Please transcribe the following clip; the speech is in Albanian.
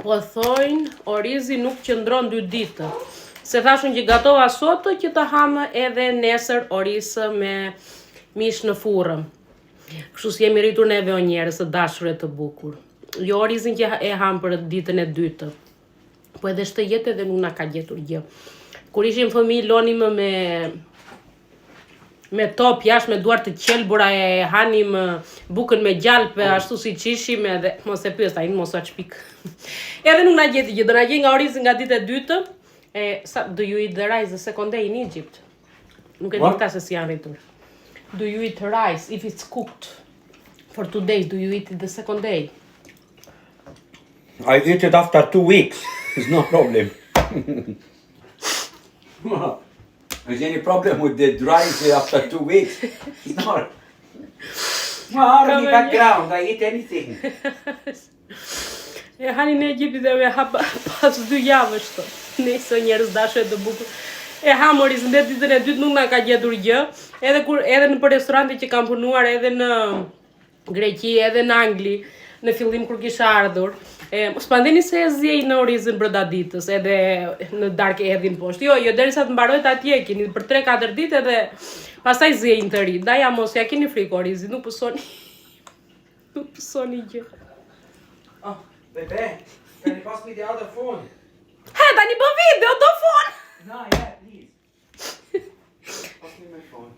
Po thojnë, orizi nuk qëndron 2 ditë. Se thashun që gatova sot që të hamë edhe nesër orisë me mish në furrë. Kështu si jemi rritur neve o njerëz të dashur e të bukur. Jo orizin që e ham për ditën e dytë. Po edhe shtë jetë edhe nuk na ka gjetur gjë. Kur ishim fëmijë lonim me top jashtë me duart të qelbura e hanim bukën me gjalpe ashtu si ishim edhe mos e pyes tani mos u çpik. Edhe nuk na gjeti gjë, do na gjej nga orizi nga dita e dytë. Do you eat the rice the second day in Egypt? Nuk e di këta se si janë rritur. Do you eat rice if it's cooked for 2 days? Do you eat it the second day? I eat it after 2 weeks. It's no problem. Is any problem with the rice after 2 weeks? It's not. In the background, I eat anything. E hani në Egjipt dhe me hap pas 2 javësh to. Nëse njerëz dashur të bukur. E ham oriz në ditën e dytë nuk na ka gjetur gjë. Edhe në restorante që kam punuar edhe në Greqi, edhe në Angli, në fillim kur kisha ardhur. S'pandeni se e zjej në orizin brenda ditës, edhe në darkë e hedhin poshtë. Jo, derisa të mbarojt atje keni për 3-4 ditë edhe pastaj zjejnë të ri. Daja mos ja keni frikë orizit, nuk pësoni. Nuk pësoni gjë. Oh, Bebe, can you pass me the other phone? Tani bë video, do fon. No, yeah, please. Pass me my phone.